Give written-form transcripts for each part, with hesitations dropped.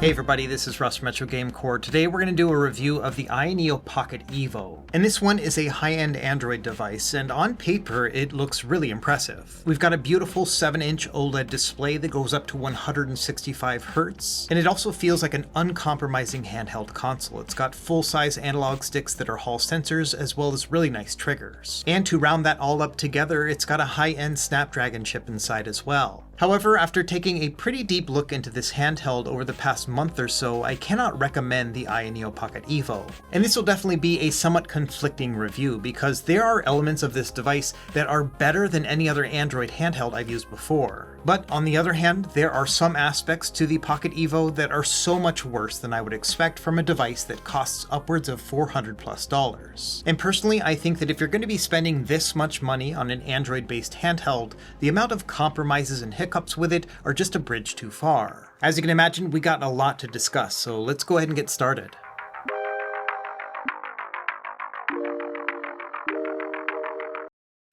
Hey everybody, this is Russ from Metro Game Core. Today we're going to do a review of the AYANEO Pocket EVO. And this one is a high-end Android device, and on paper it looks really impressive. We've got a beautiful 7-inch OLED display that goes up to 165 Hz, and it also feels like an uncompromising handheld console. It's got full-size analog sticks that are Hall sensors, as well as really nice triggers. And to round that all up together, it's got a high-end Snapdragon chip inside as well. However, after taking a pretty deep look into this handheld over the past month or so, I cannot recommend the AYANEO Pocket EVO. And this will definitely be a somewhat conflicting review, because there are elements of this device that are better than any other Android handheld I've used before. But on the other hand, there are some aspects to the Pocket EVO that are so much worse than I would expect from a device that costs upwards of $400+. And personally, I think that if you're going to be spending this much money on an Android-based handheld, the amount of compromises and hiccups with it are just a bridge too far. As you can imagine, we got a lot to discuss, so let's go ahead and get started.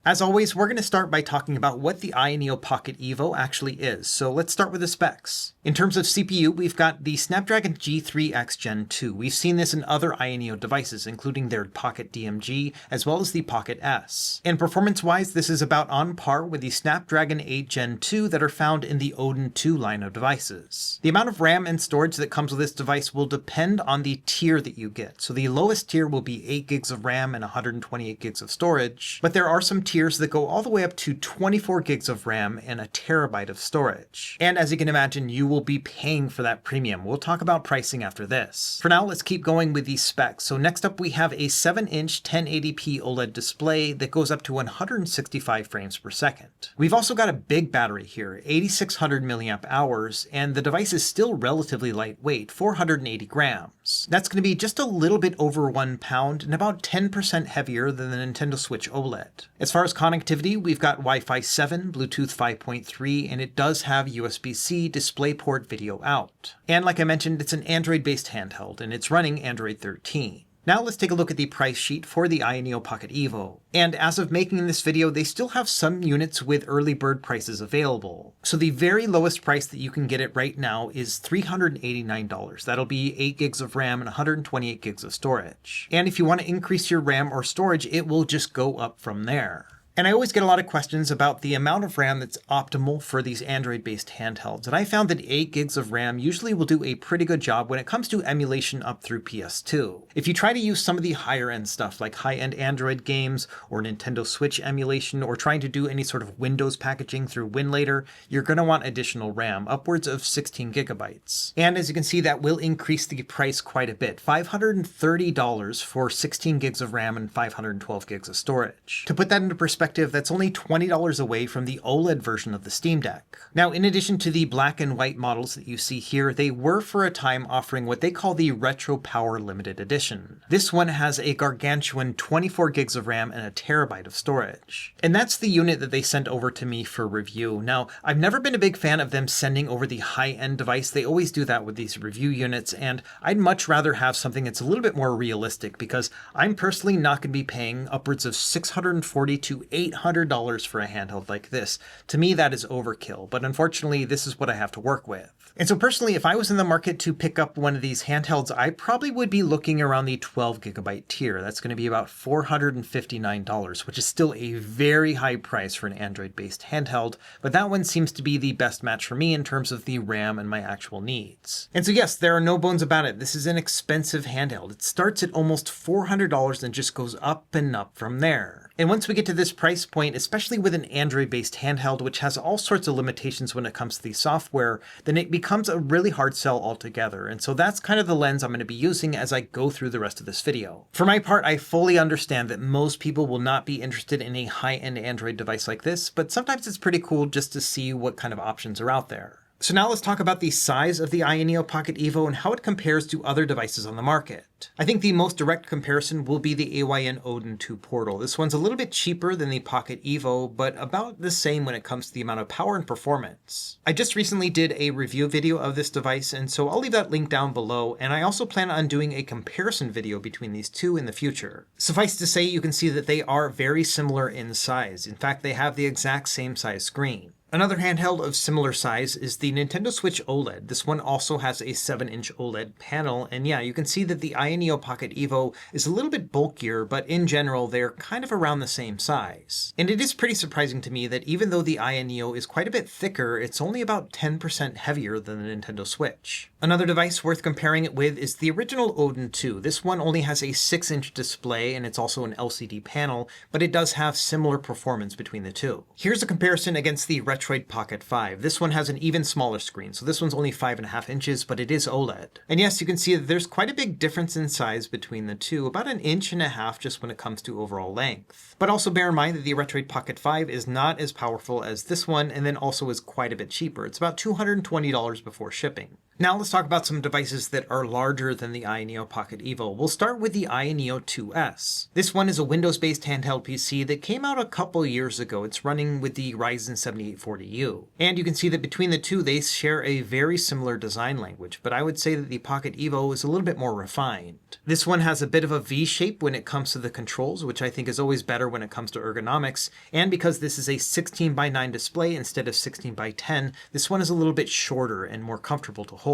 As always, we're going to start by talking about what the AYANEO Pocket EVO actually is, so let's start with the specs. In terms of CPU, we've got the Snapdragon G3X Gen 2. We've seen this in other AYANEO devices, including their Pocket DMG, as well as the Pocket S. And performance-wise, this is about on par with the Snapdragon 8 Gen 2 that are found in the Odin 2 line of devices. The amount of RAM and storage that comes with this device will depend on the tier that you get. So the lowest tier will be 8 gigs of RAM and 128 gigs of storage, but there are some tiers that go all the way up to 24 gigs of RAM and a terabyte of storage. And as you can imagine, you will be paying for that premium. We'll talk about pricing after this. For now, let's keep going with these specs. So next up, we have a 7-inch 1080p OLED display that goes up to 165 frames per second. We've also got a big battery here, 8600 milliamp hours, and the device is still relatively lightweight, 480 grams. That's going to be just a little bit over 1 pound and about 10% heavier than the Nintendo Switch OLED. As far as connectivity, we've got Wi-Fi 7, Bluetooth 5.3, and it does have USB-C DisplayPort video out. And like I mentioned, it's an Android-based handheld, and it's running Android 13. Now let's take a look at the price sheet for the AYANEO Pocket EVO. And as of making this video, they still have some units with early bird prices available. So the very lowest price that you can get it right now is $389. That'll be 8 gigs of RAM and 128 gigs of storage. And if you want to increase your RAM or storage, it will just go up from there. And I always get a lot of questions about the amount of RAM that's optimal for these Android-based handhelds, and I found that 8 gigs of RAM usually will do a pretty good job when it comes to emulation up through PS2. If you try to use some of the higher-end stuff like high-end Android games or Nintendo Switch emulation or trying to do any sort of Windows packaging through WinLater, you're going to want additional RAM, upwards of 16 gigabytes. And as you can see, that will increase the price quite a bit, $530 for 16 gigs of RAM and 512 gigs of storage. To put that into perspective, that's only $20 away from the OLED version of the Steam Deck. Now, in addition to the black and white models that you see here, they were for a time offering what they call the Retro Power Limited Edition. This one has a gargantuan 24 gigs of RAM and a terabyte of storage. And that's the unit that they sent over to me for review. Now, I've never been a big fan of them sending over the high-end device. They always do that with these review units, and I'd much rather have something that's a little bit more realistic, because I'm personally not going to be paying upwards of $640 to $800 for a handheld like this. To me, that is overkill, but unfortunately, this is what I have to work with. And so personally, if I was in the market to pick up one of these handhelds, I probably would be looking around the 12 gigabyte tier. That's going to be about $459, which is still a very high price for an Android-based handheld, but that one seems to be the best match for me in terms of the RAM and my actual needs. And so yes, there are no bones about it. This is an expensive handheld. It starts at almost $400 and just goes up and up from there. And once we get to this price point, especially with an Android-based handheld, which has all sorts of limitations when it comes to the software, then it becomes a really hard sell altogether. And so that's kind of the lens I'm going to be using as I go through the rest of this video. For my part, I fully understand that most people will not be interested in a high-end Android device like this, but sometimes it's pretty cool just to see what kind of options are out there. So now let's talk about the size of the AYANEO Pocket EVO and how it compares to other devices on the market. I think the most direct comparison will be the AYANEO Odin 2 Portal. This one's a little bit cheaper than the Pocket EVO, but about the same when it comes to the amount of power and performance. I just recently did a review video of this device, and so I'll leave that link down below, and I also plan on doing a comparison video between these two in the future. Suffice to say, you can see that they are very similar in size. In fact, they have the exact same size screen. Another handheld of similar size is the Nintendo Switch OLED. This one also has a 7-inch OLED panel, and yeah, you can see that the AYANEO Pocket EVO is a little bit bulkier, but in general, they're kind of around the same size. And it is pretty surprising to me that even though the AYANEO is quite a bit thicker, it's only about 10% heavier than the Nintendo Switch. Another device worth comparing it with is the original Odin 2. This one only has a 6-inch display, and it's also an LCD panel, but it does have similar performance between the two. Here's a comparison against the Retroid Pocket 5. This one has an even smaller screen, so this one's only 5.5 inches, but it is OLED. And yes, you can see that there's quite a big difference in size between the two, about 1.5 inches just when it comes to overall length. But also bear in mind that the Retroid Pocket 5 is not as powerful as this one, and then also is quite a bit cheaper. It's about $220 before shipping. Now let's talk about some devices that are larger than the AYANEO Pocket EVO. We'll start with the AYANEO 2S. This one is a Windows-based handheld PC that came out a couple years ago. It's running with the Ryzen 7840U. And you can see that between the two, they share a very similar design language, but I would say that the Pocket EVO is a little bit more refined. This one has a bit of a V shape when it comes to the controls, which I think is always better when it comes to ergonomics. And because this is a 16:9 display instead of 16:10, this one is a little bit shorter and more comfortable to hold.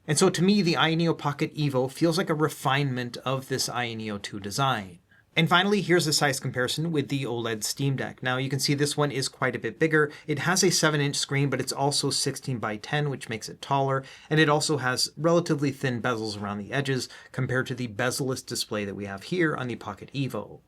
And so to me, the AYANEO Pocket EVO feels like a refinement of this AYANEO 2 design. And finally, here's a size comparison with the OLED Steam Deck. Now you can see this one is quite a bit bigger. It has a 7-inch screen, but it's also 16:10, which makes it taller. And it also has relatively thin bezels around the edges compared to the bezel-less display that we have here on the Pocket EVO.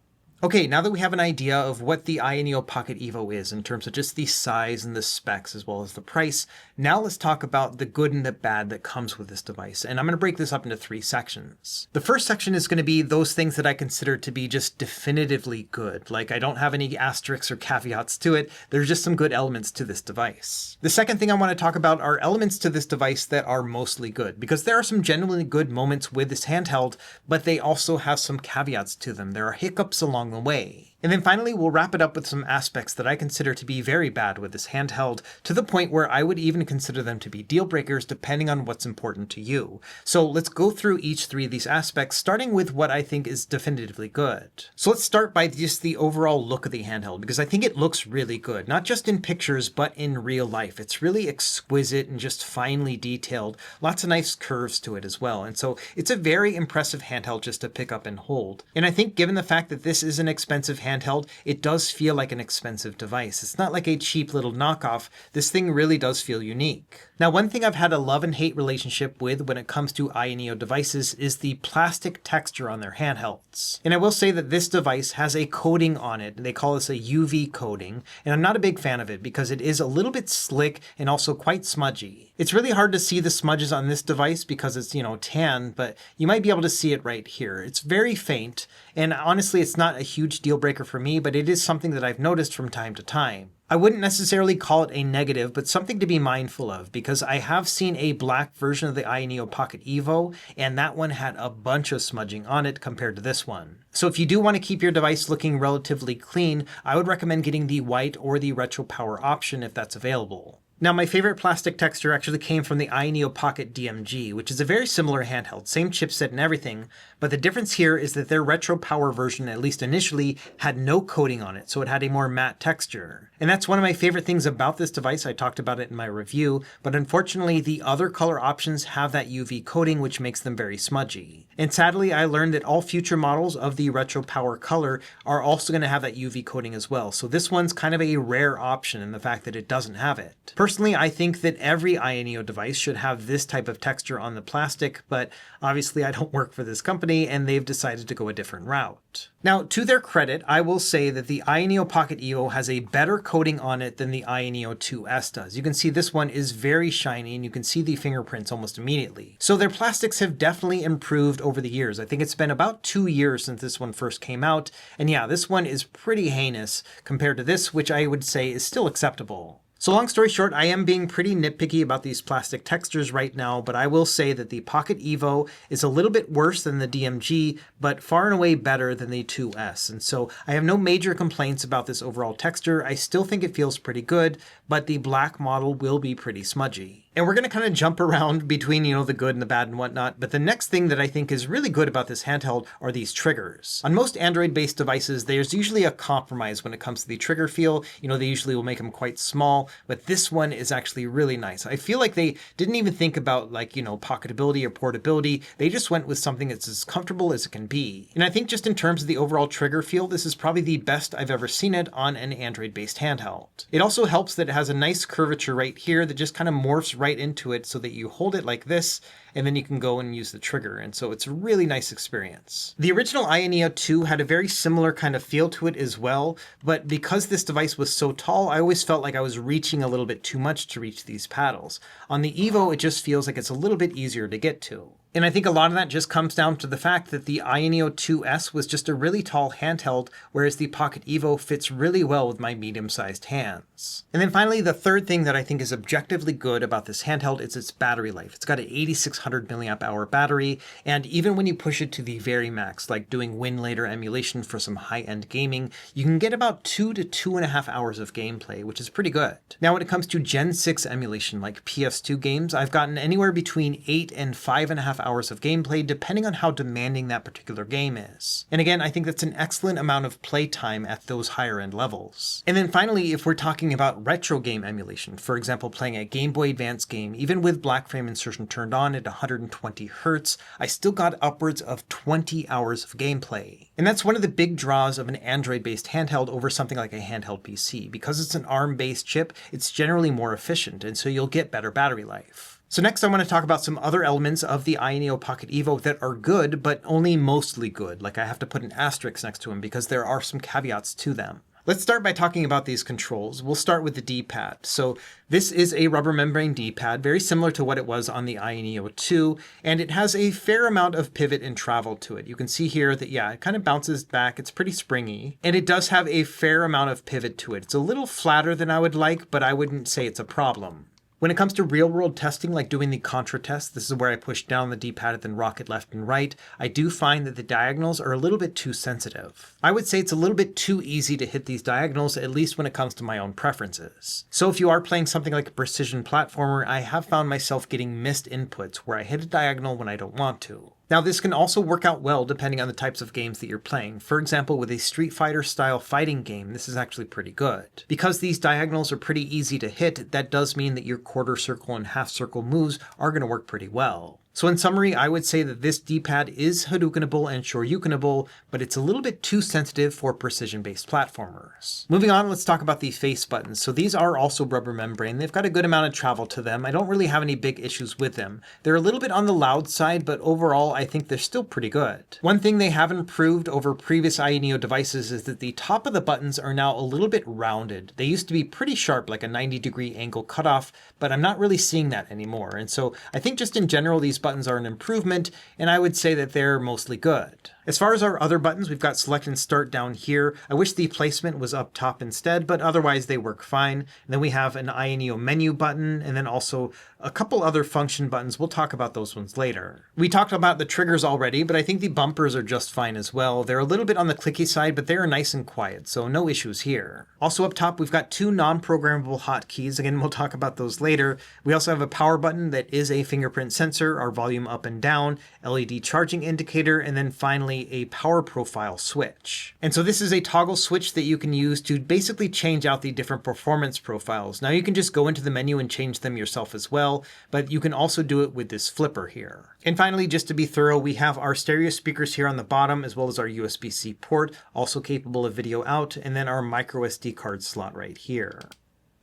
Okay, now that we have an idea of what the AYANEO Pocket EVO is in terms of just the size and the specs as well as the price, now let's talk about the good and the bad that comes with this device. And I'm going to break this up into 3 sections. The first section is going to be those things that I consider to be just definitively good. Like I don't have any asterisks or caveats to it. There's just some good elements to this device. The second thing I want to talk about are elements to this device that are mostly good, because there are some genuinely good moments with this handheld, but they also have some caveats to them. There are hiccups along the way. And then finally, we'll wrap it up with some aspects that I consider to be very bad with this handheld, to the point where I would even consider them to be deal breakers depending on what's important to you. So let's go through each 3 of these aspects, starting with what I think is definitively good. So let's start by just the overall look of the handheld, because I think it looks really good, not just in pictures, but in real life. It's really exquisite and just finely detailed, lots of nice curves to it as well. And so it's a very impressive handheld just to pick up and hold. And I think given the fact that this is an expensive handheld, it does feel like an expensive device. It's not like a cheap little knockoff. This thing really does feel unique. Now, one thing I've had a love and hate relationship with when it comes to AYANEO devices is the plastic texture on their handhelds. And I will say that this device has a coating on it. They call this a UV coating, and I'm not a big fan of it because it is a little bit slick and also quite smudgy. It's really hard to see the smudges on this device because it's, tan, but you might be able to see it right here. It's very faint, and honestly, it's not a huge deal breaker for me, but it is something that I've noticed from time to time. I wouldn't necessarily call it a negative, but something to be mindful of, because I have seen a black version of the AYANEO Pocket EVO, and that one had a bunch of smudging on it compared to this one. So if you do want to keep your device looking relatively clean, I would recommend getting the white or the retro power option if that's available. Now, my favorite plastic texture actually came from the AYANEO Pocket DMG, which is a very similar handheld, same chipset and everything, but the difference here is that their retro power version, at least initially, had no coating on it, so it had a more matte texture. And that's one of my favorite things about this device. I talked about it in my review, but unfortunately, the other color options have that UV coating, which makes them very smudgy. And sadly, I learned that all future models of the retro power color are also going to have that UV coating as well, so this one's kind of a rare option in the fact that it doesn't have it. Personally, I think that every AYANEO device should have this type of texture on the plastic, but obviously I don't work for this company and they've decided to go a different route. Now, to their credit, I will say that the AYANEO Pocket EVO has a better coating on it than the AYANEO 2S does. You can see this one is very shiny and you can see the fingerprints almost immediately. So their plastics have definitely improved over the years. I think it's been about 2 years since this one first came out. And yeah, this one is pretty heinous compared to this, which I would say is still acceptable. So long story short, I am being pretty nitpicky about these plastic textures right now, but I will say that the Pocket EVO is a little bit worse than the DMG, but far and away better than the 2S. And so I have no major complaints about this overall texture. I still think it feels pretty good, but the black model will be pretty smudgy. And we're going to kind of jump around between, the good and the bad and whatnot. But the next thing that I think is really good about this handheld are these triggers. On most Android-based devices, there's usually a compromise when it comes to the trigger feel. They usually will make them quite small, but this one is actually really nice. I feel like they didn't even think about pocketability or portability. They just went with something that's as comfortable as it can be. And I think just in terms of the overall trigger feel, this is probably the best I've ever seen it on an Android-based handheld. It also helps that it has a nice curvature right here that just kind of morphs right into it so that you hold it like this and then you can go and use the trigger. And so it's a really nice experience. The original AYANEO 2 had a very similar kind of feel to it as well, but because this device was so tall, I always felt like I was reaching a little bit too much to reach these paddles. On the EVO, it just feels like it's a little bit easier to get to. And I think a lot of that just comes down to the fact that the AYANEO 2S was just a really tall handheld, whereas the Pocket EVO fits really well with my medium-sized hands. And then finally, the third thing that I think is objectively good about this handheld is its battery life. It's got an 8600 milliamp hour battery, and even when you push it to the very max, like doing win-later emulation for some high-end gaming, you can get about 2 to 2.5 hours of gameplay, which is pretty good. Now, when it comes to Gen 6 emulation, like PS2 games, I've gotten anywhere between 8 and 5.5 hours of gameplay, depending on how demanding that particular game is. And again, I think that's an excellent amount of playtime at those higher end levels. And then finally, if we're talking about retro game emulation, for example, playing a Game Boy Advance game, even with black frame insertion turned on at 120 Hertz, I still got upwards of 20 hours of gameplay. And that's one of the big draws of an Android-based handheld over something like a handheld PC. Because it's an ARM-based chip, it's generally more efficient, and so you'll get better battery life. So next I want to talk about some other elements of the AYANEO Pocket EVO that are good, but only mostly good. Like I have to put an asterisk next to them because there are some caveats to them. Let's start by talking about these controls. We'll start with the D-pad. So this is a rubber membrane D-pad, very similar to what it was on the AYANEO 2, and it has a fair amount of pivot and travel to it. You can see here that, it kind of bounces back. It's pretty springy, and it does have a fair amount of pivot to it. It's a little flatter than I would like, but I wouldn't say it's a problem. When it comes to real-world testing, like doing the contra test, this is where I push down the D-pad and then rock it left and right, I do find that the diagonals are a little bit too sensitive. I would say it's a little bit too easy to hit these diagonals, at least when it comes to my own preferences. So if you are playing something like a precision platformer, I have found myself getting missed inputs where I hit a diagonal when I don't want to. Now, this can also work out well depending on the types of games that you're playing. For example, with a Street Fighter style fighting game, this is actually pretty good. Because these diagonals are pretty easy to hit, that does mean that your quarter circle and half circle moves are going to work pretty well. So in summary, I would say that this D-pad is Hadoukenable and Shoryukenable, but it's a little bit too sensitive for precision-based platformers. Moving on, let's talk about the face buttons. So these are also rubber membrane. They've got a good amount of travel to them. I don't really have any big issues with them. They're a little bit on the loud side, but overall, I think they're still pretty good. One thing they have improved over previous AYANEO devices is that the top of the buttons are now a little bit rounded. They used to be pretty sharp, like a 90-degree angle cutoff, but I'm not really seeing that anymore. And so I think just in general, these buttons are an improvement, and I would say that they're mostly good. As far as our other buttons, we've got select and start down here. I wish the placement was up top instead, but otherwise they work fine. And then we have an AYANEO menu button, and then also a couple other function buttons. We'll talk about those ones later. We talked about the triggers already, but I think the bumpers are just fine as well. They're a little bit on the clicky side, but they're nice and quiet, so no issues here. Also up top, we've got two non-programmable hotkeys. Again, we'll talk about those later. We also have a power button that is a fingerprint sensor, our volume up and down, LED charging indicator, and then finally a power profile switch. And so this is a toggle switch that you can use to basically change out the different performance profiles. Now you can just go into the menu and change them yourself as well, but you can also do it with this flipper here. And finally, just to be thorough, we have our stereo speakers here on the bottom, as well as our USB-C port, also capable of video out, and then our micro SD card slot right here.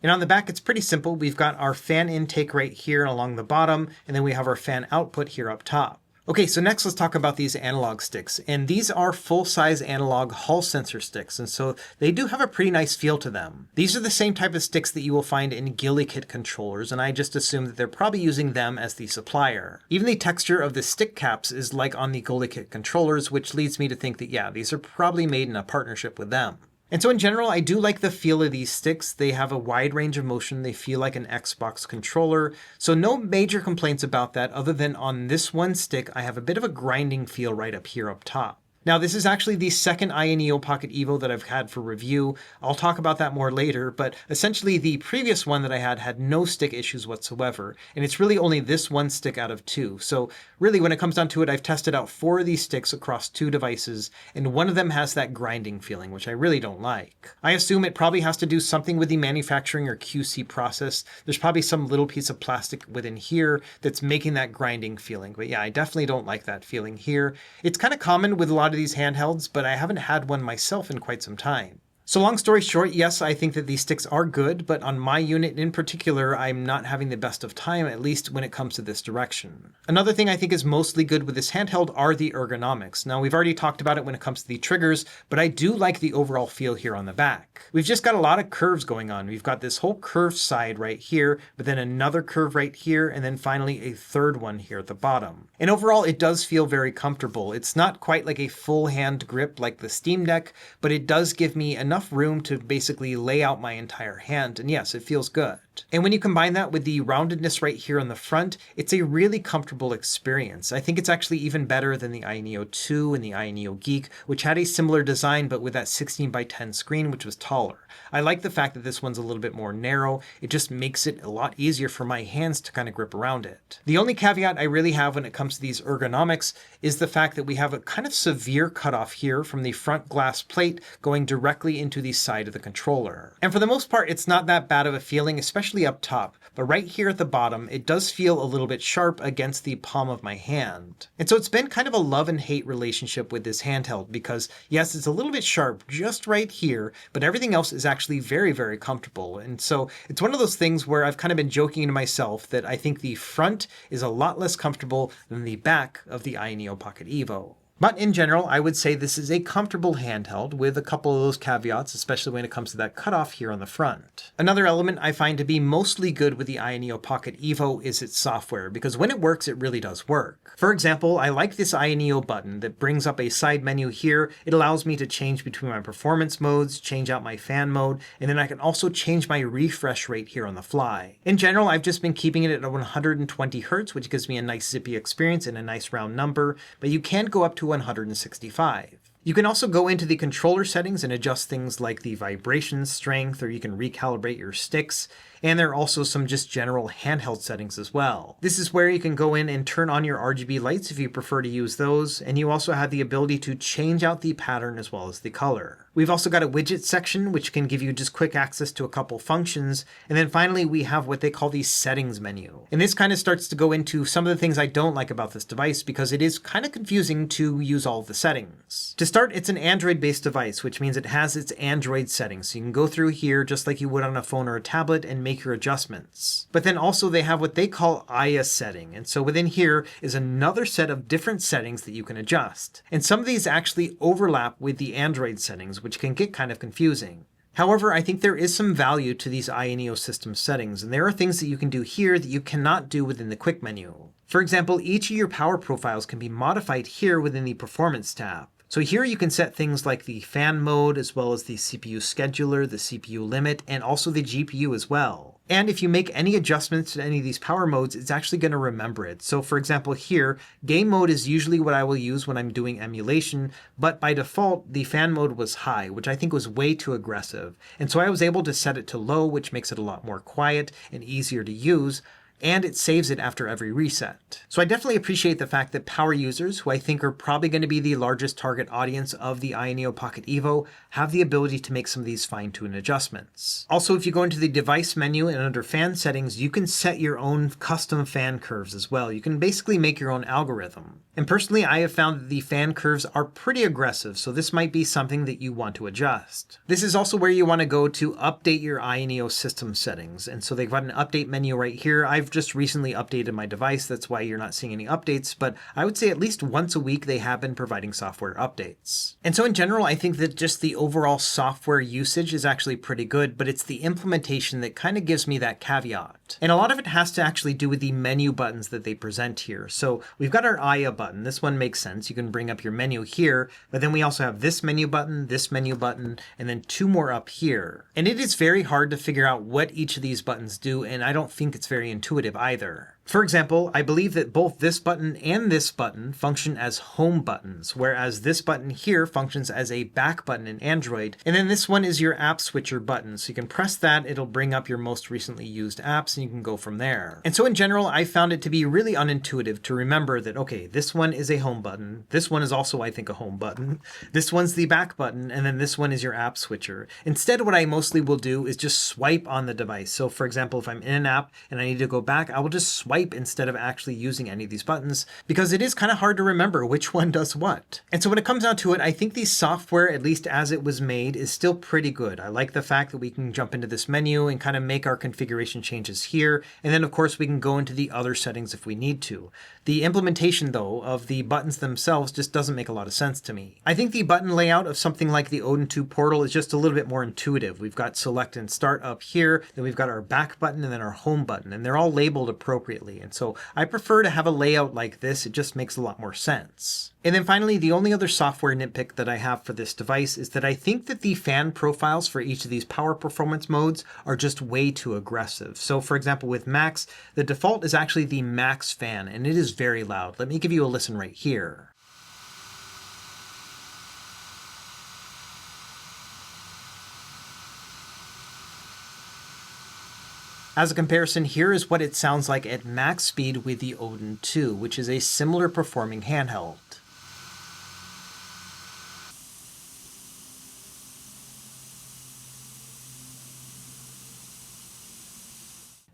And on the back, it's pretty simple. We've got our fan intake right here along the bottom, and then we have our fan output here up top. Okay, so next let's talk about these analog sticks. And these are full-size analog Hall sensor sticks, and so they do have a pretty nice feel to them. These are the same type of sticks that you will find in GuliKit controllers, and I just assume that they're probably using them as the supplier. Even the texture of the stick caps is like on the GuliKit controllers, which leads me to think that, yeah, these are probably made in a partnership with them. And so in general, I do like the feel of these sticks. They have a wide range of motion. They feel like an Xbox controller. So no major complaints about that other than on this one stick, I have a bit of a grinding feel right up here up top. Now, this is actually the second AYANEO Pocket EVO that I've had for review. I'll talk about that more later, but essentially the previous one that I had no stick issues whatsoever, and it's really only this one stick out of two. So really, when it comes down to it, I've tested out 4 of these sticks across 2 devices, and one of them has that grinding feeling, which I really don't like. I assume it probably has to do something with the manufacturing or QC process. There's probably some little piece of plastic within here that's making that grinding feeling. But yeah, I definitely don't like that feeling here. It's kind of common with a lot of these handhelds, but I haven't had one myself in quite some time. So long story short, yes, I think that these sticks are good, but on my unit in particular, I'm not having the best of time, at least when it comes to this direction. Another thing I think is mostly good with this handheld are the ergonomics. Now, we've already talked about it when it comes to the triggers, but I do like the overall feel here on the back. We've just got a lot of curves going on. We've got this whole curved side right here, but then another curve right here, and then finally a third one here at the bottom. And overall, it does feel very comfortable. It's not quite like a full hand grip like the Steam Deck, but it does give me enough room to basically lay out my entire hand, and yes, it feels good. And when you combine that with the roundedness right here on the front, it's a really comfortable experience. I think it's actually even better than the AYANEO 2 and the AYANEO Geek, which had a similar design but with that 16:10 screen, which was taller. I like the fact that this one's a little bit more narrow. It just makes it a lot easier for my hands to kind of grip around it. The only caveat I really have when it comes to these ergonomics is the fact that we have a kind of severe cutoff here from the front glass plate going directly into the side of the controller. And for the most part, it's not that bad of a feeling, especially up top, but right here at the bottom, it does feel a little bit sharp against the palm of my hand. And so it's been kind of a love and hate relationship with this handheld because yes, it's a little bit sharp just right here, but everything else is actually very, very comfortable. And so it's one of those things where I've kind of been joking to myself that I think the front is a lot less comfortable than the back of the AYANEO Pocket EVO. But in general, I would say this is a comfortable handheld with a couple of those caveats, especially when it comes to that cutoff here on the front. Another element I find to be mostly good with the AYANEO Pocket EVO is its software, because when it works, it really does work. For example, I like this AYANEO button that brings up a side menu here. It allows me to change between my performance modes, change out my fan mode, and then I can also change my refresh rate here on the fly. In general, I've just been keeping it at 120 Hz, which gives me a nice zippy experience and a nice round number, but you can go up to 165. You can also go into the controller settings and adjust things like the vibration strength, or you can recalibrate your sticks. And there are also some just general handheld settings as well. This is where you can go in and turn on your RGB lights if you prefer to use those, and you also have the ability to change out the pattern as well as the color. We've also got a widget section which can give you just quick access to a couple functions, and then finally we have what they call the settings menu. And this kind of starts to go into some of the things I don't like about this device because it is kind of confusing to use all of the settings. To start, it's an Android-based device, which means it has its Android settings. So you can go through here just like you would on a phone or a tablet and make your adjustments. But then also they have what they call AYA setting. And so within here is another set of different settings that you can adjust. And some of these actually overlap with the Android settings, which can get kind of confusing. However, I think there is some value to these AYANEO system settings, and there are things that you can do here that you cannot do within the quick menu. For example, each of your power profiles can be modified here within the Performance tab. So here you can set things like the fan mode, as well as the CPU scheduler, the CPU limit, and also the GPU as well. And if you make any adjustments to any of these power modes, it's actually going to remember it. So for example here, game mode is usually what I will use when I'm doing emulation, but by default, the fan mode was high, which I think was way too aggressive. And so I was able to set it to low, which makes it a lot more quiet and easier to use, and it saves it after every reset. So I definitely appreciate the fact that power users, who I think are probably going to be the largest target audience of the AYANEO Pocket EVO, have the ability to make some of these fine-tune adjustments. Also, if you go into the device menu and under fan settings, you can set your own custom fan curves as well. You can basically make your own algorithm. And personally, I have found that the fan curves are pretty aggressive, so this might be something that you want to adjust. This is also where you want to go to update your AYANEO system settings. And so they've got an update menu right here. I've just recently updated my device, that's why you're not seeing any updates, but I would say at least once a week they have been providing software updates. And so in general, I think that just the overall software usage is actually pretty good, but it's the implementation that kind of gives me that caveat. And a lot of it has to actually do with the menu buttons that they present here. So we've got our AYA button. This one makes sense. You can bring up your menu here, but then we also have this menu button, and then 2 more up here. And it is very hard to figure out what each of these buttons do, and I don't think it's very intuitive either. For example, I believe that both this button and this button function as home buttons, whereas this button here functions as a back button in Android, and then this one is your app switcher button. So you can press that, it'll bring up your most recently used apps, and you can go from there. And so in general, I found it to be really unintuitive to remember that, okay, this one is a home button, this one is also, I think, a home button, this one's the back button, and then this one is your app switcher. Instead, what I mostly will do is just swipe on the device. So for example, if I'm in an app and I need to go back, I will just swipe instead of actually using any of these buttons, because it is kind of hard to remember which one does what. And so when it comes down to it, I think the software, at least as it was made, is still pretty good. I like the fact that we can jump into this menu and kind of make our configuration changes here. And then of course we can go into the other settings if we need to. The implementation though of the buttons themselves just doesn't make a lot of sense to me. I think the button layout of something like the Odin 2 Portal is just a little bit more intuitive. We've got select and start up here, then we've got our back button and then our home button, and they're all labeled appropriately. And so I prefer to have a layout like this. It just makes a lot more sense. And then finally, the only other software nitpick that I have for this device is that I think that the fan profiles for each of these power performance modes are just way too aggressive. So for example, with Max, the default is actually the Max fan, and it is very loud. Let me give you a listen right here. As a comparison, here is what it sounds like at max speed with the Odin 2, which is a similar performing handheld.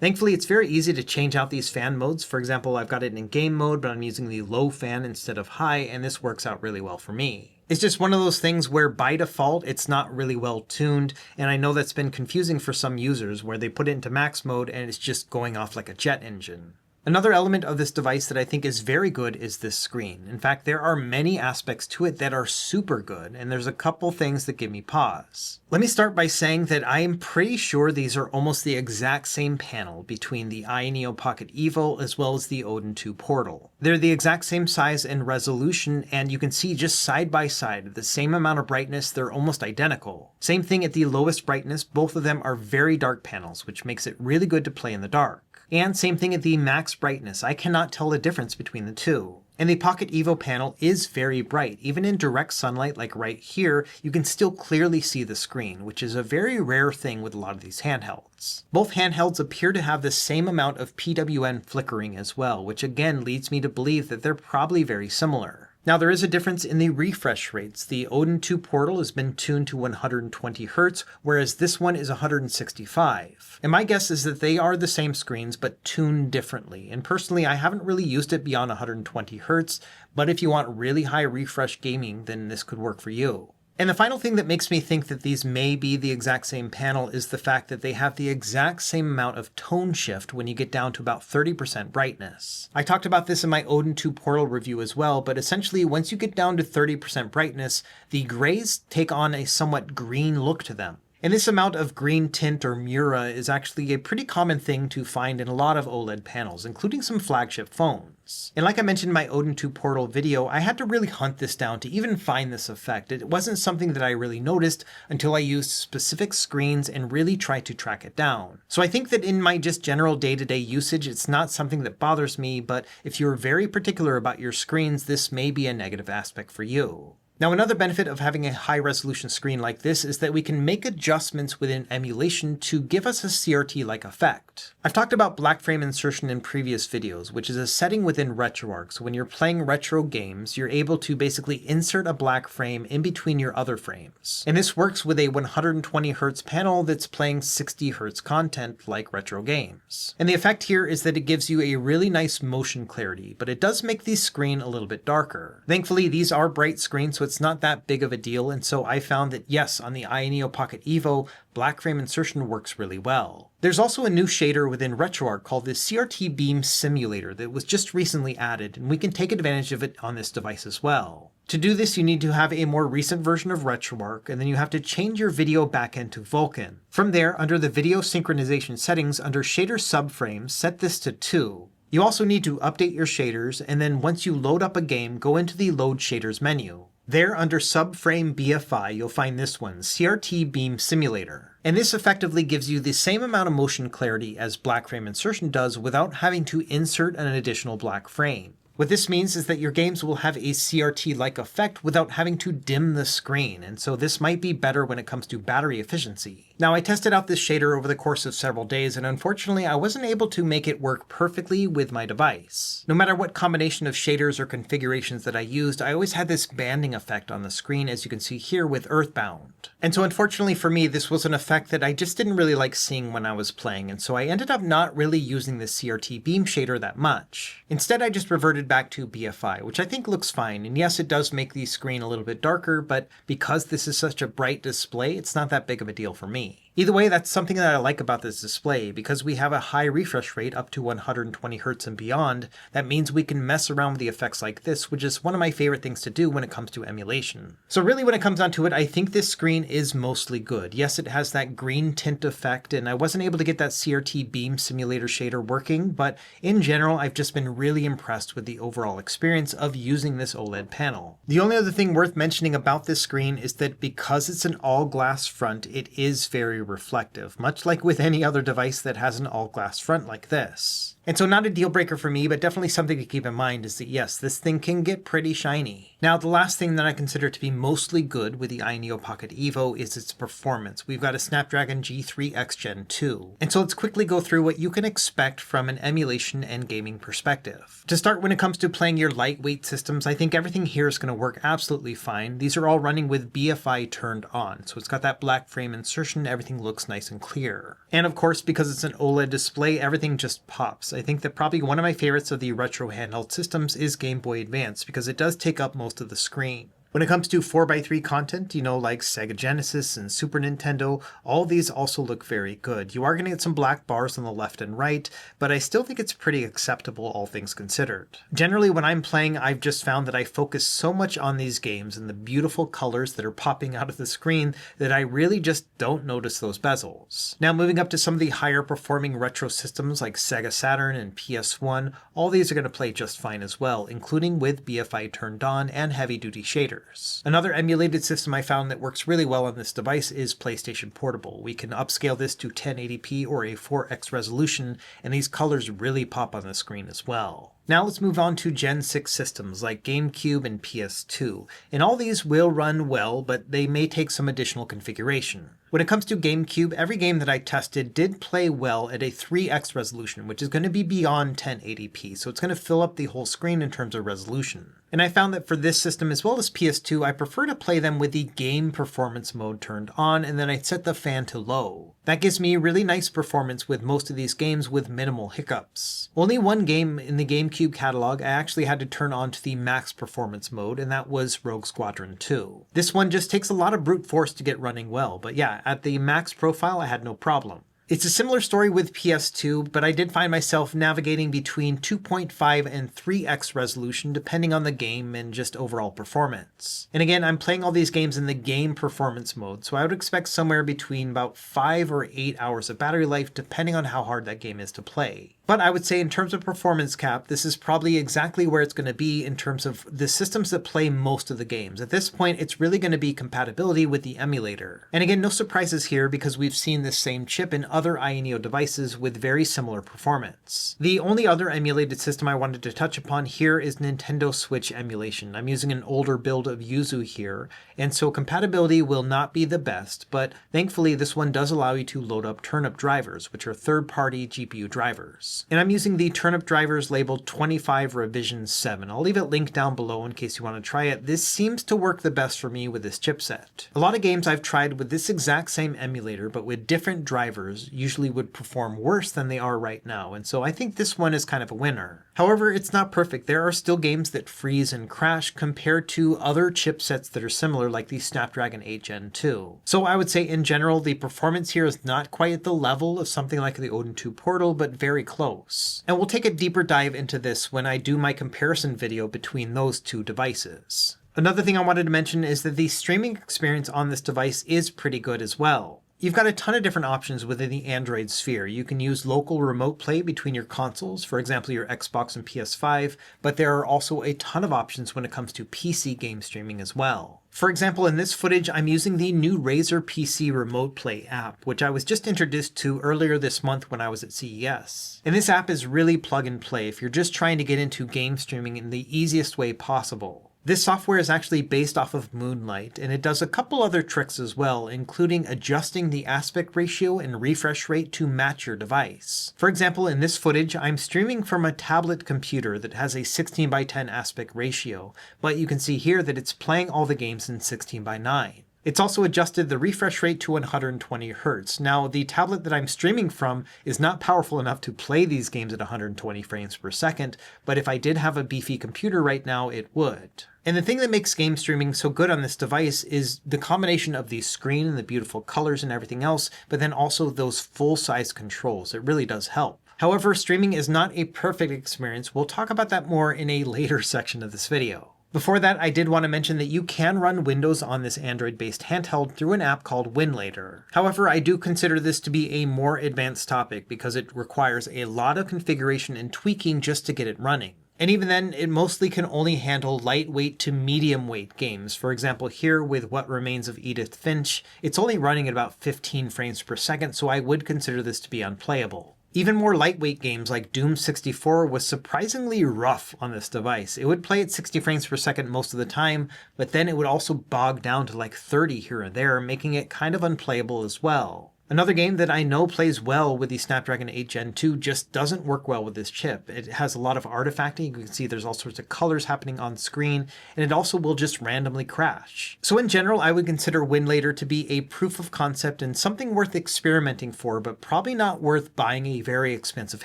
Thankfully, it's very easy to change out these fan modes. For example, I've got it in game mode, but I'm using the low fan instead of high, and this works out really well for me. It's just one of those things where by default, it's not really well tuned, and I know that's been confusing for some users where they put it into max mode and it's just going off like a jet engine. Another element of this device that I think is very good is this screen. In fact, there are many aspects to it that are super good, and there's a couple things that give me pause. Let me start by saying that I am pretty sure these are almost the exact same panel between the AYANEO Pocket EVO as well as the Odin 2 Portal. They're the exact same size and resolution, and you can see just side by side, the same amount of brightness, they're almost identical. Same thing at the lowest brightness, both of them are very dark panels, which makes it really good to play in the dark. And same thing at the max brightness. I cannot tell the difference between the two. And the Pocket EVO panel is very bright. Even in direct sunlight like right here, you can still clearly see the screen, which is a very rare thing with a lot of these handhelds. Both handhelds appear to have the same amount of PWM flickering as well, which again leads me to believe that they're probably very similar. Now there is a difference in the refresh rates. The Odin 2 Portal has been tuned to 120 Hz, whereas this one is 165. And my guess is that they are the same screens, but tuned differently. And personally, I haven't really used it beyond 120 Hz, but if you want really high refresh gaming, then this could work for you. And the final thing that makes me think that these may be the exact same panel is the fact that they have the exact same amount of tone shift when you get down to about 30% brightness. I talked about this in my Odin 2 Portal review as well, but essentially once you get down to 30% brightness, the grays take on a somewhat green look to them. And this amount of green tint or mura is actually a pretty common thing to find in a lot of OLED panels, including some flagship phones. And like I mentioned in my Odin 2 Portal video, I had to really hunt this down to even find this effect. It wasn't something that I really noticed until I used specific screens and really tried to track it down. So I think that in my just general day-to-day usage, it's not something that bothers me, but if you're very particular about your screens, this may be a negative aspect for you. Now, another benefit of having a high-resolution screen like this is that we can make adjustments within emulation to give us a CRT-like effect. I've talked about black frame insertion in previous videos, which is a setting within RetroArch. So when you're playing retro games, you're able to basically insert a black frame in between your other frames. And this works with a 120 Hz panel that's playing 60 Hz content like retro games. And the effect here is that it gives you a really nice motion clarity, but it does make the screen a little bit darker. Thankfully, these are bright screens, so it's not that big of a deal, and so I found that yes, on the AYANEO Pocket EVO, black frame insertion works really well. There's also a new shader within RetroArch called the CRT Beam Simulator that was just recently added, and we can take advantage of it on this device as well. To do this, you need to have a more recent version of RetroArch, and then you have to change your video backend to Vulkan. From there, under the video synchronization settings, under shader subframes, set this to 2. You also need to update your shaders, and then once you load up a game, go into the Load Shaders menu. There, under Subframe BFI, you'll find this one, CRT Beam Simulator. And this effectively gives you the same amount of motion clarity as black frame insertion does without having to insert an additional black frame. What this means is that your games will have a CRT-like effect without having to dim the screen, and so this might be better when it comes to battery efficiency. Now, I tested out this shader over the course of several days, and unfortunately I wasn't able to make it work perfectly with my device. No matter what combination of shaders or configurations that I used, I always had this banding effect on the screen, as you can see here with Earthbound. And so unfortunately for me, this was an effect that I just didn't really like seeing when I was playing, and so I ended up not really using the CRT beam shader that much. Instead, I just reverted back to BFI, which I think looks fine, and yes, it does make the screen a little bit darker, but because this is such a bright display, it's not that big of a deal for me. Either way, that's something that I like about this display. Because we have a high refresh rate up to 120 Hz and beyond, that means we can mess around with the effects like this, which is one of my favorite things to do when it comes to emulation. So really, when it comes down to it, I think this screen is mostly good. Yes, it has that green tint effect, and I wasn't able to get that CRT beam simulator shader working, but in general, I've just been really impressed with the overall experience of using this OLED panel. The only other thing worth mentioning about this screen is that because it's an all-glass front, it is very reflective, much like with any other device that has an all-glass front like this. And so not a deal breaker for me, but definitely something to keep in mind is that yes, this thing can get pretty shiny. Now, the last thing that I consider to be mostly good with the AYANEO Pocket EVO is its performance. We've got a Snapdragon G3X Gen 2. And so let's quickly go through what you can expect from an emulation and gaming perspective. To start, when it comes to playing your lightweight systems, I think everything here is going to work absolutely fine. These are all running with BFI turned on, so it's got that black frame insertion, everything looks nice and clear. And of course, because it's an OLED display, everything just pops. I think that probably one of my favorites of the retro handheld systems is Game Boy Advance, because it does take up most of the screen. When it comes to 4x3 content, like Sega Genesis and Super Nintendo, all these also look very good. You are going to get some black bars on the left and right, but I still think it's pretty acceptable, all things considered. Generally, when I'm playing, I've just found that I focus so much on these games and the beautiful colors that are popping out of the screen that I really just don't notice those bezels. Now, moving up to some of the higher performing retro systems like Sega Saturn and PS1, all these are going to play just fine as well, including with BFI turned on and heavy-duty shaders. Another emulated system I found that works really well on this device is PlayStation Portable. We can upscale this to 1080p or a 4x resolution, and these colors really pop on the screen as well. Now let's move on to Gen 6 systems like GameCube and PS2, and all these will run well, but they may take some additional configuration. When it comes to GameCube, every game that I tested did play well at a 3x resolution, which is going to be beyond 1080p, so it's going to fill up the whole screen in terms of resolution. And I found that for this system as well as PS2, I prefer to play them with the game performance mode turned on, and then I set the fan to low. That gives me really nice performance with most of these games with minimal hiccups. Only one game in the GameCube catalog I actually had to turn on to the max performance mode, and that was Rogue Squadron 2. This one just takes a lot of brute force to get running well, but yeah, at the max profile I had no problem. It's a similar story with PS2, but I did find myself navigating between 2.5 and 3x resolution depending on the game and just overall performance. And again, I'm playing all these games in the game performance mode, so I would expect somewhere between about 5 or 8 hours of battery life depending on how hard that game is to play. But I would say in terms of performance cap, this is probably exactly where it's going to be in terms of the systems that play most of the games. At this point, it's really going to be compatibility with the emulator. And again, no surprises here because we've seen this same chip in other AYANEO devices with very similar performance. The only other emulated system I wanted to touch upon here is Nintendo Switch emulation. I'm using an older build of Yuzu here, and so compatibility will not be the best, but thankfully this one does allow you to load up turnip drivers, which are third-party GPU drivers. And I'm using the turnip drivers labeled 25 Revision 7. I'll leave it linked down below in case you want to try it. This seems to work the best for me with this chipset. A lot of games I've tried with this exact same emulator, but with different drivers, usually would perform worse than they are right now, and so I think this one is kind of a winner. However, it's not perfect. There are still games that freeze and crash compared to other chipsets that are similar, like the Snapdragon 8 Gen 2. So I would say in general, the performance here is not quite at the level of something like the Odin 2 Portal, but very close. And we'll take a deeper dive into this when I do my comparison video between those two devices. Another thing I wanted to mention is that the streaming experience on this device is pretty good as well. You've got a ton of different options within the Android sphere. You can use local remote play between your consoles, for example, your Xbox and PS5, but there are also a ton of options when it comes to PC game streaming as well. For example, in this footage, I'm using the new Razer PC Remote Play app, which I was just introduced to earlier this month when I was at CES. And this app is really plug and play if you're just trying to get into game streaming in the easiest way possible. This software is actually based off of Moonlight, and it does a couple other tricks as well, including adjusting the aspect ratio and refresh rate to match your device. For example, in this footage, I'm streaming from a tablet computer that has a 16:10 aspect ratio, but you can see here that it's playing all the games in 16:9. It's also adjusted the refresh rate to 120 Hz. Now, the tablet that I'm streaming from is not powerful enough to play these games at 120 frames per second, but if I did have a beefy computer right now, it would. And the thing that makes game streaming so good on this device is the combination of the screen and the beautiful colors and everything else, but then also those full-size controls. It really does help. However, streaming is not a perfect experience. We'll talk about that more in a later section of this video. Before that, I did want to mention that you can run Windows on this Android-based handheld through an app called Winlator. However, I do consider this to be a more advanced topic because it requires a lot of configuration and tweaking just to get it running. And even then, it mostly can only handle lightweight to medium weight games. For example, here with What Remains of Edith Finch, it's only running at about 15 frames per second, so I would consider this to be unplayable. Even more lightweight games like Doom 64 was surprisingly rough on this device. It would play at 60 frames per second most of the time, but then it would also bog down to like 30 here and there, making it kind of unplayable as well. Another game that I know plays well with the Snapdragon 8 Gen 2 just doesn't work well with this chip. It has a lot of artifacting. You can see there's all sorts of colors happening on screen, and it also will just randomly crash. So in general, I would consider Winlator to be a proof of concept and something worth experimenting for, but probably not worth buying a very expensive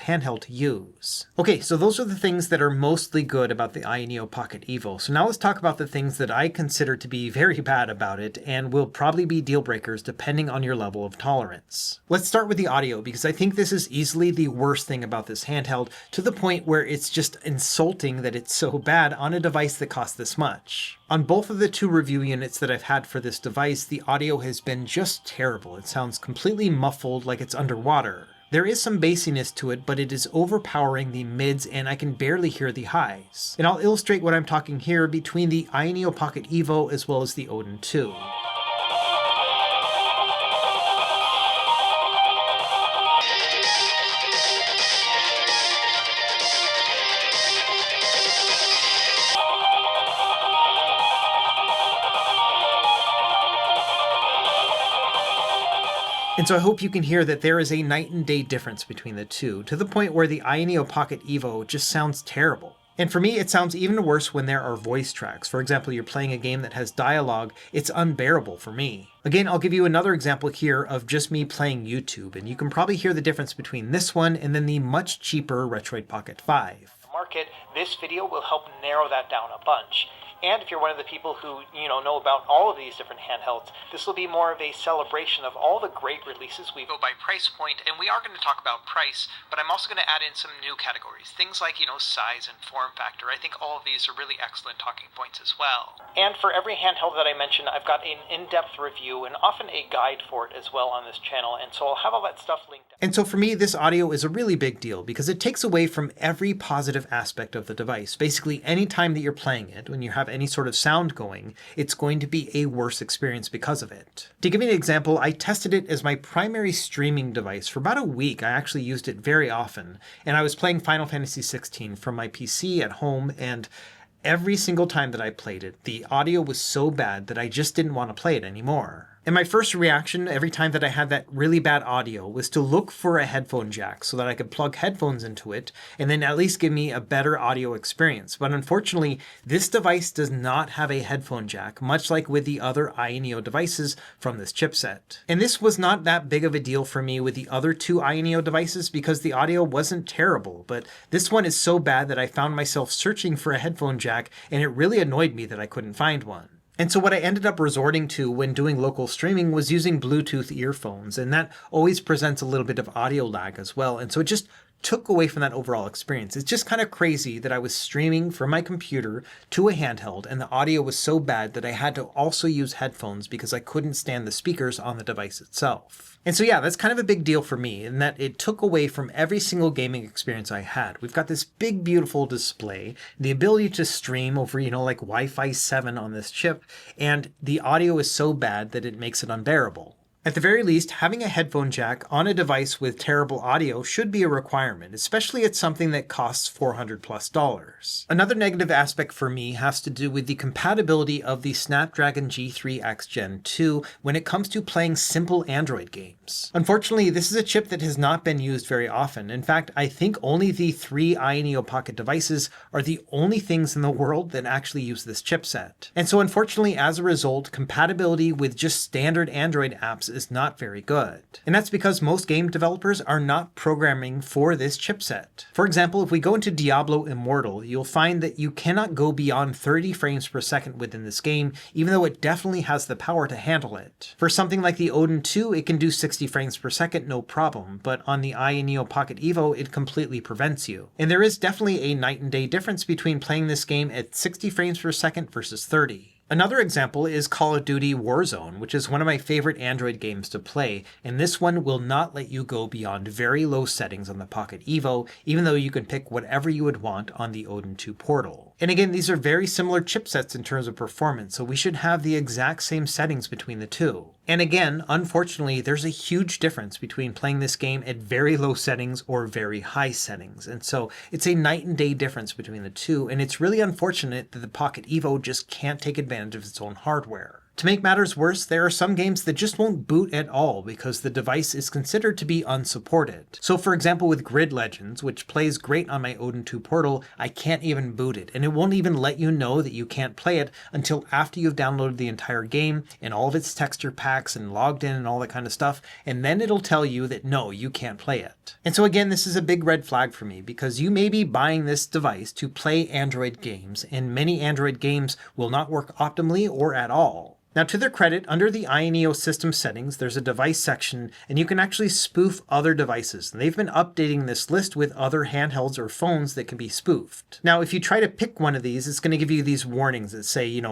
handheld to use. Okay, so those are the things that are mostly good about the AYANEO Pocket EVO. So now let's talk about the things that I consider to be very bad about it and will probably be deal breakers depending on your level of tolerance. Let's start with the audio because I think this is easily the worst thing about this handheld, to the point where it's just insulting that it's so bad on a device that costs this much. On both of the two review units that I've had for this device, the audio has been just terrible. It sounds completely muffled like it's underwater. There is some bassiness to it, but it is overpowering the mids and I can barely hear the highs. And I'll illustrate what I'm talking here between the AYANEO Pocket EVO as well as the Odin 2. And so I hope you can hear that there is a night and day difference between the two, to the point where the AYANEO Pocket EVO just sounds terrible. And for me, it sounds even worse when there are voice tracks. For example, you're playing a game that has dialogue, it's unbearable for me. Again, I'll give you another example here of just me playing YouTube, and you can probably hear the difference between this one and then the much cheaper Retroid Pocket 5. Market, this video will help narrow that down a bunch. And if you're one of the people who, know about all of these different handhelds, this will be more of a celebration of all the great releases we go by price point, and we are going to talk about price, but I'm also going to add in some new categories. Things like, size and form factor. I think all of these are really excellent talking points as well. And for every handheld that I mentioned, I've got an in-depth review and often a guide for it as well on this channel, and so I'll have all that stuff linked. And so for me, this audio is a really big deal because it takes away from every positive aspect of the device. Basically, any time that you're playing it, when you have any sort of sound going, it's going to be a worse experience because of it. To give you an example, I tested it as my primary streaming device for about a week. I actually used it very often, and I was playing Final Fantasy XVI from my PC at home, and every single time that I played it, the audio was so bad that I just didn't want to play it anymore. And my first reaction every time that I had that really bad audio was to look for a headphone jack so that I could plug headphones into it and then at least give me a better audio experience. But unfortunately, this device does not have a headphone jack, much like with the other AYANEO devices from this chipset. And this was not that big of a deal for me with the other two AYANEO devices because the audio wasn't terrible, but this one is so bad that I found myself searching for a headphone jack, and it really annoyed me that I couldn't find one. And so what I ended up resorting to when doing local streaming was using Bluetooth earphones, and that always presents a little bit of audio lag as well, and so it just took away from that overall experience. It's just kind of crazy that I was streaming from my computer to a handheld and the audio was so bad that I had to also use headphones because I couldn't stand the speakers on the device itself. And so yeah, that's kind of a big deal for me in that it took away from every single gaming experience I had. We've got this big, beautiful display, the ability to stream over, like Wi-Fi 7 on this chip, and the audio is so bad that it makes it unbearable. At the very least, having a headphone jack on a device with terrible audio should be a requirement, especially at something that costs $400+. Another negative aspect for me has to do with the compatibility of the Snapdragon G3X Gen 2 when it comes to playing simple Android games. Unfortunately, this is a chip that has not been used very often. In fact, I think only the 3 AYANEO Pocket devices are the only things in the world that actually use this chipset. And so unfortunately, as a result, compatibility with just standard Android apps is not very good. And that's because most game developers are not programming for this chipset. For example, if we go into Diablo Immortal, you'll find that you cannot go beyond 30 frames per second within this game, even though it definitely has the power to handle it. For something like the Odin 2, it can do 60 frames per second, no problem, but on the AYANEO Pocket EVO, it completely prevents you. And there is definitely a night and day difference between playing this game at 60 frames per second versus 30. Another example is Call of Duty Warzone, which is one of my favorite Android games to play, and this one will not let you go beyond very low settings on the Pocket EVO, even though you can pick whatever you would want on the Odin 2 portal. And again, these are very similar chipsets in terms of performance, so we should have the exact same settings between the two. And again, unfortunately, there's a huge difference between playing this game at very low settings or very high settings. And so it's a night and day difference between the two, and it's really unfortunate that the Pocket EVO just can't take advantage of its own hardware. To make matters worse, there are some games that just won't boot at all because the device is considered to be unsupported. So for example with Grid Legends, which plays great on my Odin 2 portal, I can't even boot it, and it won't even let you know that you can't play it until after you've downloaded the entire game and all of its texture packs and logged in and all that kind of stuff, and then it'll tell you that no, you can't play it. And so again, this is a big red flag for me because you may be buying this device to play Android games, and many Android games will not work optimally or at all. Now, to their credit, under the AYANEO system settings, there's a device section, and you can actually spoof other devices. And they've been updating this list with other handhelds or phones that can be spoofed. Now, if you try to pick one of these, it's going to give you these warnings that say,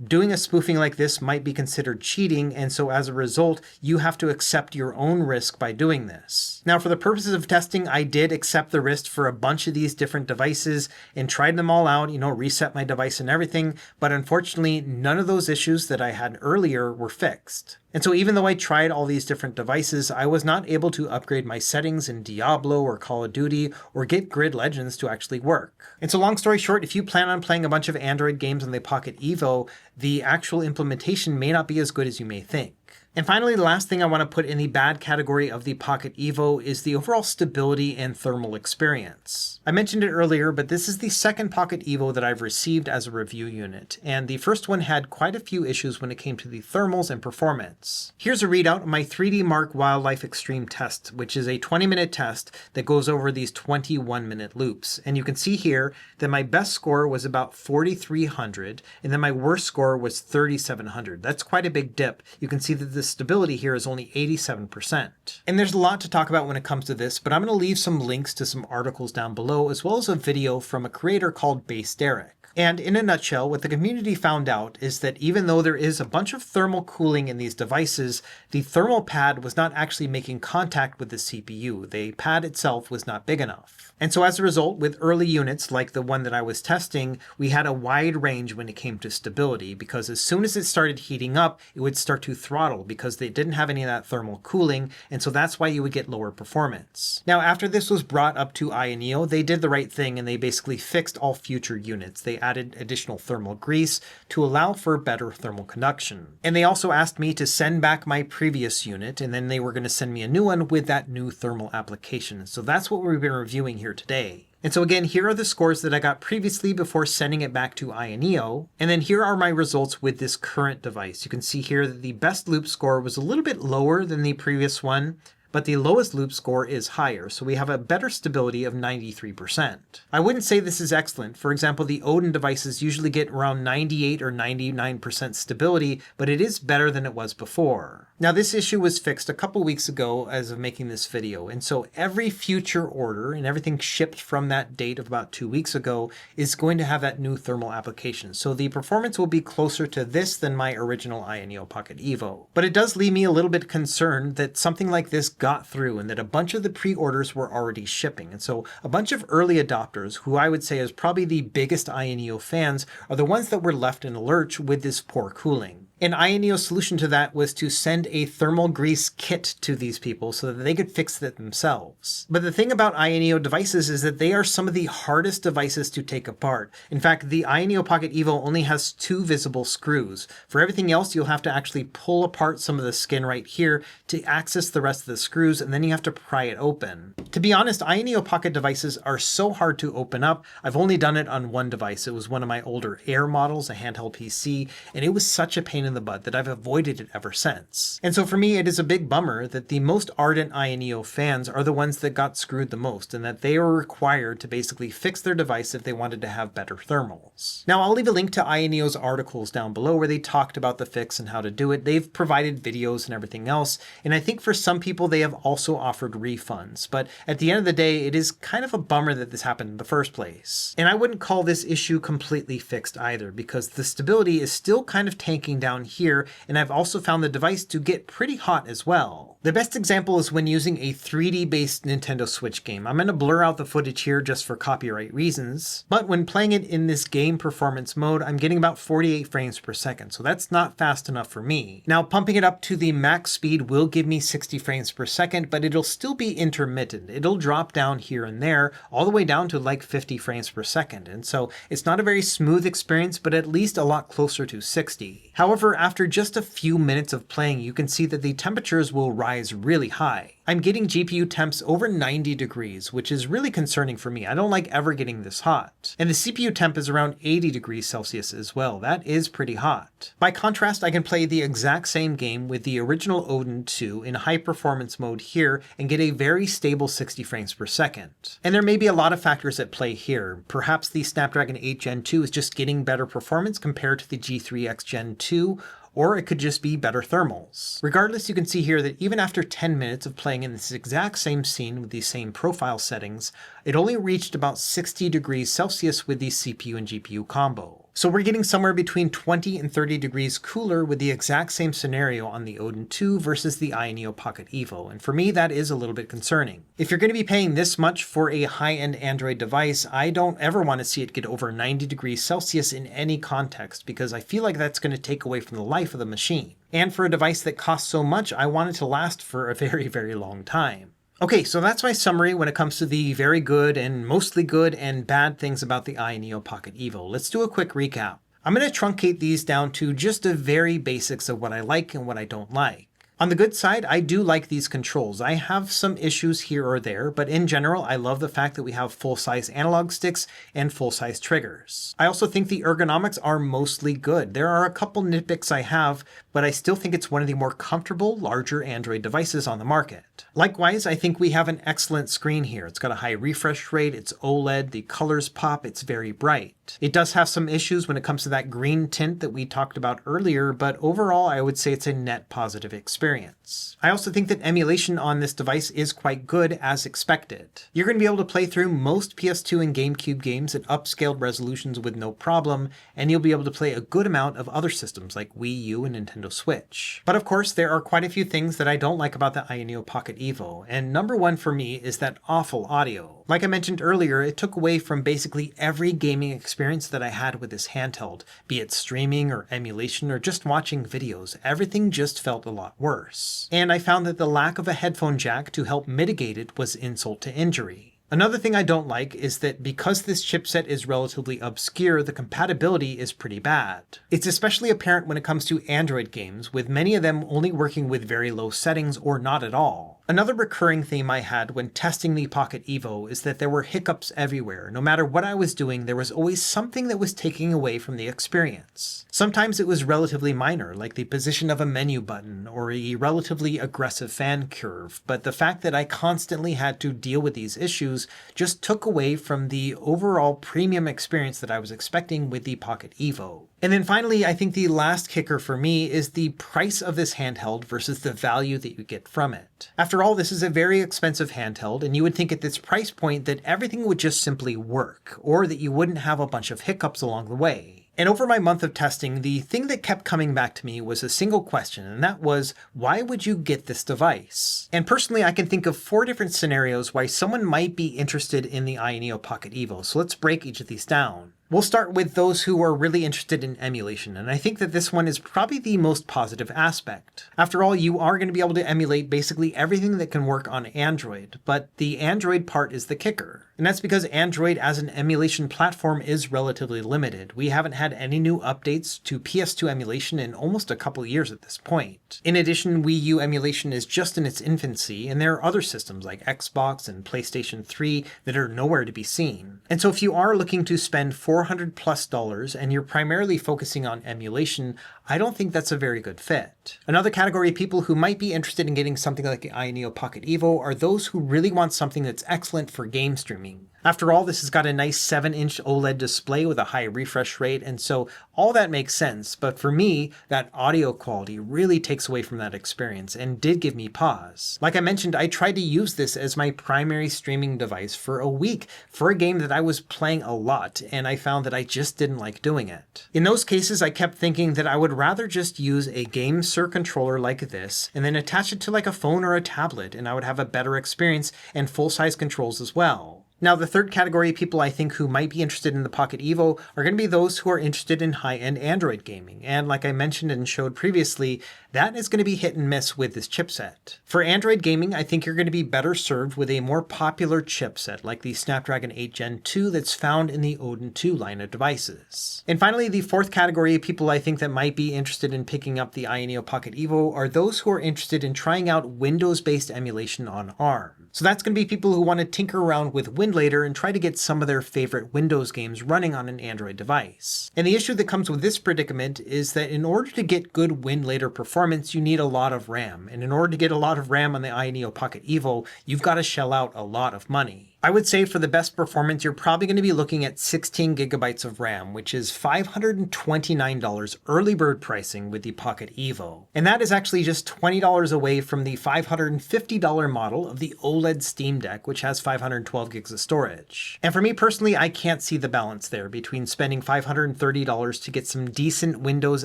doing a spoofing like this might be considered cheating, and so as a result, you have to accept your own risk by doing this. Now, for the purposes of testing, I did accept the risk for a bunch of these different devices and tried them all out, reset my device and everything, but unfortunately, none of those issues that I had earlier were fixed. And so even though I tried all these different devices, I was not able to upgrade my settings in Diablo or Call of Duty or get Grid Legends to actually work. And so long story short, if you plan on playing a bunch of Android games on the Pocket EVO, the actual implementation may not be as good as you may think. And finally, the last thing I want to put in the bad category of the Pocket EVO is the overall stability and thermal experience. I mentioned it earlier, but this is the second Pocket EVO that I've received as a review unit, and the first one had quite a few issues when it came to the thermals and performance. Here's a readout of my 3D Mark Wildlife Extreme test, which is a 20-minute test that goes over these 21-minute loops. And you can see here that my best score was about 4,300, and then my worst score was 3,700. That's quite a big dip. You can see that the stability here is only 87%. And there's a lot to talk about when it comes to this, but I'm going to leave some links to some articles down below, as well as a video from a creator called Base Derek. And in a nutshell, what the community found out is that even though there is a bunch of thermal cooling in these devices, the thermal pad was not actually making contact with the CPU. The pad itself was not big enough. And so as a result, with early units like the one that I was testing, we had a wide range when it came to stability, because as soon as it started heating up, it would start to throttle because they didn't have any of that thermal cooling, and so that's why you would get lower performance. Now, after this was brought up to AYANEO, they did the right thing and they basically fixed all future units. They added additional thermal grease to allow for better thermal conduction. And they also asked me to send back my previous unit, and then they were going to send me a new one with that new thermal application. So that's what we've been reviewing here today. And so again, here are the scores that I got previously before sending it back to AYANEO. And then here are my results with this current device. You can see here that the best loop score was a little bit lower than the previous one, but the lowest loop score is higher, so we have a better stability of 93%. I wouldn't say this is excellent. For example, the Odin devices usually get around 98 or 99% stability, but it is better than it was before. Now this issue was fixed a couple weeks ago as of making this video, and so every future order and everything shipped from that date of about 2 weeks ago is going to have that new thermal application. So the performance will be closer to this than my original AYANEO Pocket EVO. But it does leave me a little bit concerned that something like this got through and that a bunch of the pre-orders were already shipping. And so a bunch of early adopters, who I would say is probably the biggest AYANEO fans, are the ones that were left in a lurch with this poor cooling. And AYANEO's solution to that was to send a thermal grease kit to these people so that they could fix it themselves. But the thing about AYANEO devices is that they are some of the hardest devices to take apart. In fact, the AYANEO Pocket EVO only has 2 visible screws. For everything else, you'll have to actually pull apart some of the skin right here to access the rest of the screws, and then you have to pry it open. To be honest, AYANEO Pocket devices are so hard to open up. I've only done it on one device. It was one of my older Air models, a handheld PC, and it was such a pain in the butt that I've avoided it ever since. And so for me, it is a big bummer that the most ardent AYANEO fans are the ones that got screwed the most, and that they were required to basically fix their device if they wanted to have better thermals. Now, I'll leave a link to AYANEO's articles down below where they talked about the fix and how to do it. They've provided videos and everything else, and I think for some people they have also offered refunds. But at the end of the day, it is kind of a bummer that this happened in the first place. And I wouldn't call this issue completely fixed either, because the stability is still kind of tanking down here, and I've also found the device to get pretty hot as well. The best example is when using a 3D based Nintendo Switch game. I'm going to blur out the footage here just for copyright reasons, but when playing it in this game performance mode, I'm getting about 48 frames per second, so that's not fast enough for me. Now, pumping it up to the max speed will give me 60 frames per second, but it'll still be intermittent. It'll drop down here and there, all the way down to like 50 frames per second, and so it's not a very smooth experience, but at least a lot closer to 60. However, after just a few minutes of playing, you can see that the temperatures will rise really high. I'm getting GPU temps over 90 degrees, which is really concerning for me. I don't like ever getting this hot. And the CPU temp is around 80 degrees Celsius as well. That is pretty hot. By contrast, I can play the exact same game with the original Odin 2 in high performance mode here and get a very stable 60 frames per second. And there may be a lot of factors at play here. Perhaps the Snapdragon 8 Gen 2 is just getting better performance compared to the G3X Gen 2, or it could just be better thermals. Regardless, you can see here that even after 10 minutes of playing in this exact same scene with these same profile settings, it only reached about 60 degrees Celsius with the CPU and GPU combo. So we're getting somewhere between 20 and 30 degrees cooler with the exact same scenario on the Odin 2 versus the AYANEO Pocket EVO, and for me that is a little bit concerning. If you're going to be paying this much for a high-end Android device, I don't ever want to see it get over 90 degrees Celsius in any context, because I feel like that's going to take away from the life of the machine. And for a device that costs so much, I want it to last for a very, very long time. Okay, so that's my summary when it comes to the very good and mostly good and bad things about the AYANEO Pocket EVO. Let's do a quick recap. I'm going to truncate these down to just the very basics of what I like and what I don't like. On the good side, I do like these controls. I have some issues here or there, but in general, I love the fact that we have full-size analog sticks and full-size triggers. I also think the ergonomics are mostly good. There are a couple nitpicks I have, but I still think it's one of the more comfortable, larger Android devices on the market. Likewise, I think we have an excellent screen here. It's got a high refresh rate, it's OLED, the colors pop, it's very bright. It does have some issues when it comes to that green tint that we talked about earlier, but overall, I would say it's a net positive experience. I also think that emulation on this device is quite good as expected. You're going to be able to play through most PS2 and GameCube games at upscaled resolutions with no problem, and you'll be able to play a good amount of other systems like Wii U and Nintendo Switch. But of course, there are quite a few things that I don't like about the AYANEO Pocket EVO, and number one for me is that awful audio. Like I mentioned earlier, it took away from basically every gaming experience that I had with this handheld, be it streaming or emulation or just watching videos. Everything just felt a lot worse. And I found that the lack of a headphone jack to help mitigate it was insult to injury. Another thing I don't like is that because this chipset is relatively obscure, the compatibility is pretty bad. It's especially apparent when it comes to Android games, with many of them only working with very low settings or not at all. Another recurring theme I had when testing the Pocket EVO is that there were hiccups everywhere. No matter what I was doing, there was always something that was taking away from the experience. Sometimes it was relatively minor, like the position of a menu button or a relatively aggressive fan curve, but the fact that I constantly had to deal with these issues just took away from the overall premium experience that I was expecting with the Pocket EVO. And then finally, I think the last kicker for me is the price of this handheld versus the value that you get from it. After all, this is a very expensive handheld, and you would think at this price point that everything would just simply work, or that you wouldn't have a bunch of hiccups along the way. And over my month of testing, the thing that kept coming back to me was a single question, and that was, why would you get this device? And personally, I can think of 4 different scenarios why someone might be interested in the AYANEO Pocket EVO, so let's break each of these down. We'll start with those who are really interested in emulation, and I think that this one is probably the most positive aspect. After all, you are going to be able to emulate basically everything that can work on Android, but the Android part is the kicker. And that's because Android as an emulation platform is relatively limited. We haven't had any new updates to PS2 emulation in almost a couple years at this point. In addition, Wii U emulation is just in its infancy, and there are other systems like Xbox and PlayStation 3 that are nowhere to be seen. And so if you are looking to spend $400+ and you're primarily focusing on emulation, I don't think that's a very good fit. Another category of people who might be interested in getting something like the AYANEO Pocket EVO are those who really want something that's excellent for game streaming. After all, this has got a nice 7-inch OLED display with a high refresh rate, and so all that makes sense, but for me, that audio quality really takes away from that experience and did give me pause. Like I mentioned, I tried to use this as my primary streaming device for a week for a game that I was playing a lot, and I found that I just didn't like doing it. In those cases, I kept thinking that I would rather just use a GameSir controller like this, and then attach it to like a phone or a tablet, and I would have a better experience and full-size controls as well. Now, the third category of people I think who might be interested in the Pocket EVO are going to be those who are interested in high-end Android gaming. And like I mentioned and showed previously, that is going to be hit and miss with this chipset. For Android gaming, I think you're going to be better served with a more popular chipset like the Snapdragon 8 Gen 2 that's found in the Odin 2 line of devices. And finally, the fourth category of people I think that might be interested in picking up the AYANEO Pocket EVO are those who are interested in trying out Windows-based emulation on ARM. So that's going to be people who want to tinker around with Windlater and try to get some of their favorite Windows games running on an Android device. And the issue that comes with this predicament is that in order to get good Windlater performance, you need a lot of RAM. And in order to get a lot of RAM on the AYANEO Pocket EVO, you've got to shell out a lot of money. I would say for the best performance, you're probably going to be looking at 16 gigabytes of RAM, which is $529 early bird pricing with the Pocket EVO. And that is actually just $20 away from the $550 model of the OLED Steam Deck, which has 512 gigs of storage. And for me personally, I can't see the balance there between spending $530 to get some decent Windows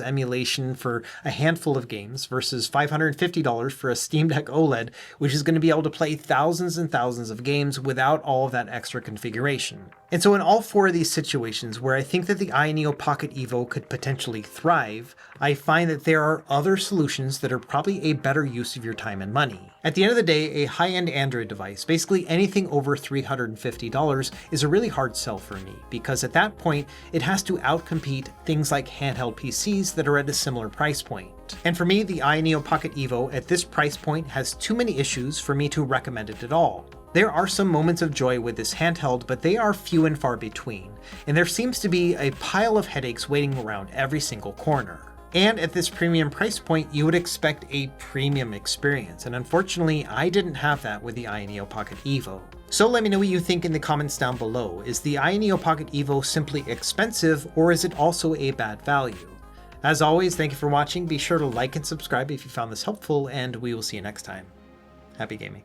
emulation for a handful of games versus $550 for a Steam Deck OLED, which is going to be able to play thousands and thousands of games without all of that extra configuration. And so in all 4 of these situations where I think that the AYANEO Pocket EVO could potentially thrive, I find that there are other solutions that are probably a better use of your time and money. At the end of the day, a high-end Android device, basically anything over $350, is a really hard sell for me, because at that point, it has to outcompete things like handheld PCs that are at a similar price point. And for me, the AYANEO Pocket EVO at this price point has too many issues for me to recommend it at all. There are some moments of joy with this handheld, but they are few and far between, and there seems to be a pile of headaches waiting around every single corner. And at this premium price point, you would expect a premium experience, and unfortunately, I didn't have that with the AYANEO Pocket EVO. So let me know what you think in the comments down below. Is the AYANEO Pocket EVO simply expensive, or is it also a bad value? As always, thank you for watching. Be sure to like and subscribe if you found this helpful, and we will see you next time. Happy gaming.